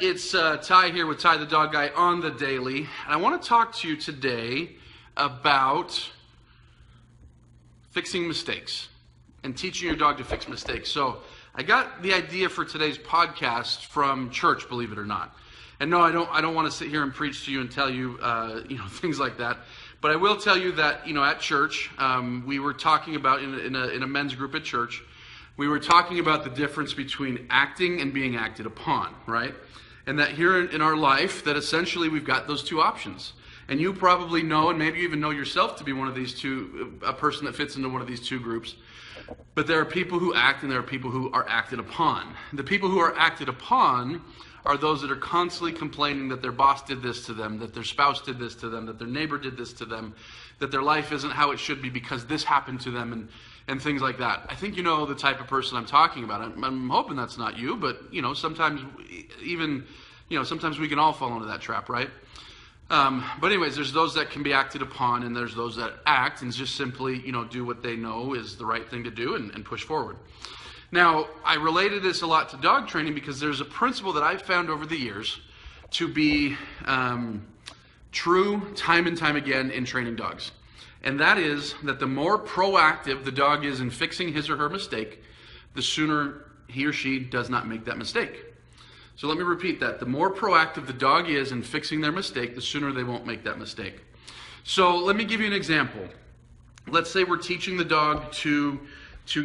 It's Ty here with Ty the Dog Guy on the Daily. And I want to talk to you today about fixing mistakes and teaching your dog to fix mistakes. So I got the idea for today's podcast from church, believe it or not. And no, I don't want to sit here and preach to you and tell you, things like that. But I will tell you that, at church, we were talking about in a men's group at church. We were talking about the difference between acting and being acted upon, right? And that here in our life, that essentially we've got those two options. And you probably know, and maybe you even know yourself to be one of these two, a person that fits into one of these two groups. But there are people who act and there are people who are acted upon. The people who are acted upon are those that are constantly complaining that their boss did this to them, that their spouse did this to them, that their neighbor did this to them, that their life isn't how it should be because this happened to them, and things like that. I think you know the type of person I'm talking about. I'm hoping that's not you, but sometimes sometimes we can all fall into that trap, right? But anyways, there's those that can be acted upon, and there's those that act and just simply do what they know is the right thing to do and push forward. Now, I related this a lot to dog training because there's a principle that I've found over the years to be true time and time again in training dogs. And that is that the more proactive the dog is in fixing his or her mistake, the sooner he or she does not make that mistake. So let me repeat that. The more proactive the dog is in fixing their mistake, the sooner they won't make that mistake. So let me give you an example. Let's say we're teaching the dog to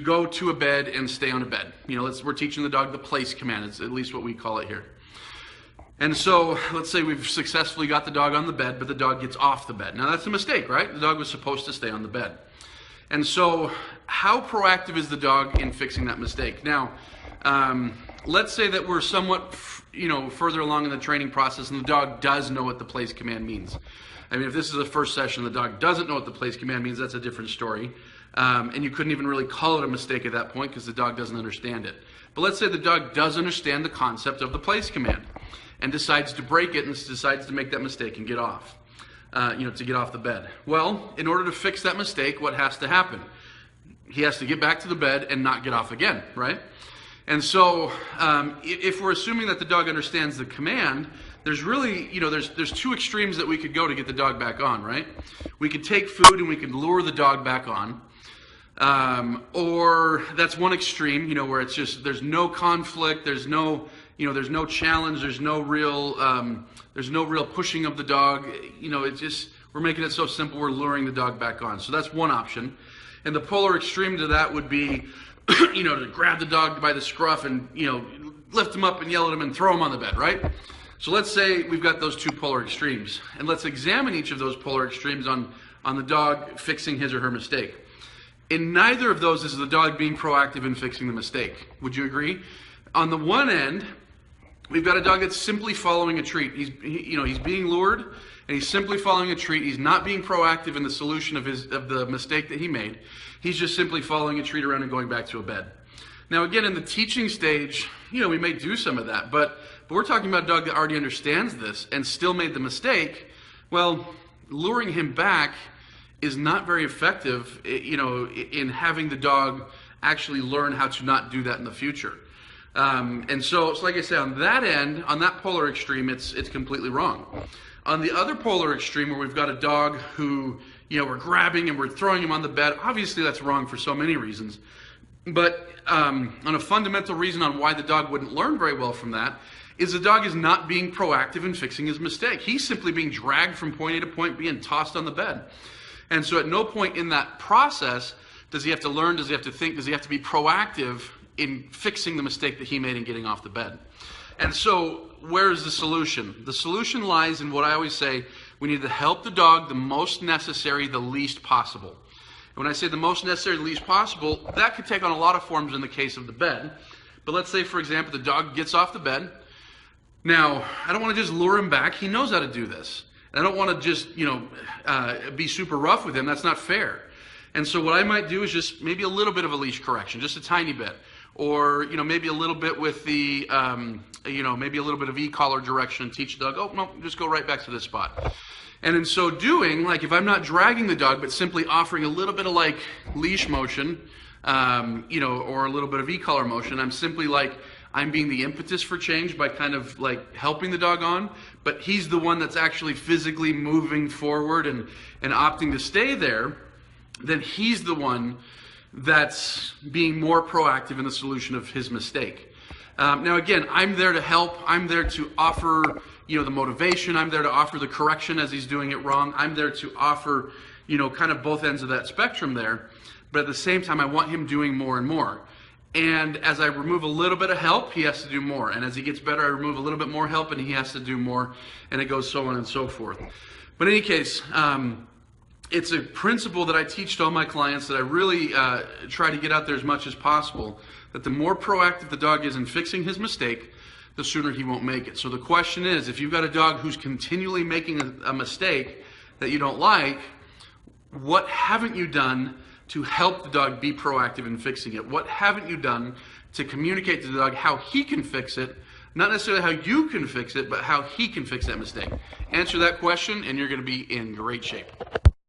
go to a bed and stay on a bed. We're teaching the dog the place command. It's at least what we call it here. And so let's say we've successfully got the dog on the bed, but the dog gets off the bed. Now that's a mistake, right? The dog was supposed to stay on the bed. And so how proactive is the dog in fixing that mistake? Now, let's say that we're somewhat, further along in the training process and the dog does know what the place command means. I mean, if this is the first session, the dog doesn't know what the place command means, that's a different story. And you couldn't even really call it a mistake at that point because the dog doesn't understand it. But let's say the dog does understand the concept of the place command and decides to break it and decides to make that mistake and get off, to get off the bed. Well, in order to fix that mistake, what has to happen? He has to get back to the bed and not get off again, right? And so if we're assuming that the dog understands the command, there's really, there's two extremes that we could go to get the dog back on, right? We could take food and we could lure the dog back on. Or that's one extreme, where it's just, there's no conflict, there's no challenge, there's no real pushing of the dog. It's just, we're making it so simple, we're luring the dog back on. So that's one option. And the polar extreme to that would be, to grab the dog by the scruff and, lift him up and yell at him and throw him on the bed, right? So let's say we've got those two polar extremes. And let's examine each of those polar extremes on the dog fixing his or her mistake. In neither of those is the dog being proactive in fixing the mistake. Would you agree? On the one end, we've got a dog that's simply following a treat. He's being lured, and he's simply following a treat. He's not being proactive in the solution of the mistake that he made. He's just simply following a treat around and going back to a bed. Now, again, in the teaching stage, we may do some of that, but we're talking about a dog that already understands this and still made the mistake. Well, luring him back is not very effective, in having the dog actually learn how to not do that in the future. And so like I say, on that end, on that polar extreme, it's completely wrong. On the other polar extreme, where we've got a dog who, we're grabbing and we're throwing him on the bed, obviously that's wrong for so many reasons. But on a fundamental reason on why the dog wouldn't learn very well from that is the dog is not being proactive in fixing his mistake. He's simply being dragged from point A to point B and tossed on the bed. And so at no point in that process does he have to learn, does he have to think, does he have to be proactive in fixing the mistake that he made in getting off the bed. And so where's the solution? The solution lies in what I always say, we need to help the dog the most necessary, the least possible. And when I say the most necessary, the least possible, that could take on a lot of forms in the case of the bed. But let's say, for example, the dog gets off the bed. Now, I don't want to just lure him back. He knows how to do this. I don't want to just, be super rough with him. That's not fair. And so what I might do is just maybe a little bit of a leash correction, just a tiny bit. Or, maybe a little bit with the, maybe a little bit of e-collar direction and teach the dog, oh, no, just go right back to this spot. And in so doing, like if I'm not dragging the dog, but simply offering a little bit of like leash motion, or a little bit of e-collar motion, I'm simply like I'm being the impetus for change by kind of like helping the dog on, but he's the one that's actually physically moving forward and opting to stay there, then he's the one that's being more proactive in the solution of his mistake. Now again, I'm there to help. I'm there to offer, the motivation. I'm there to offer the correction as he's doing it wrong. I'm there to offer, kind of both ends of that spectrum there. But at the same time, I want him doing more and more. And as I remove a little bit of help, he has to do more. And as he gets better, I remove a little bit more help and he has to do more. And it goes so on and so forth. But in any case, it's a principle that I teach to all my clients that I really try to get out there as much as possible, that the more proactive the dog is in fixing his mistake, the sooner he won't make it. So the question is, if you've got a dog who's continually making a mistake that you don't like, what haven't you done to help the dog be proactive in fixing it? What haven't you done to communicate to the dog how he can fix it? Not necessarily how you can fix it, but how he can fix that mistake. Answer that question and you're going to be in great shape.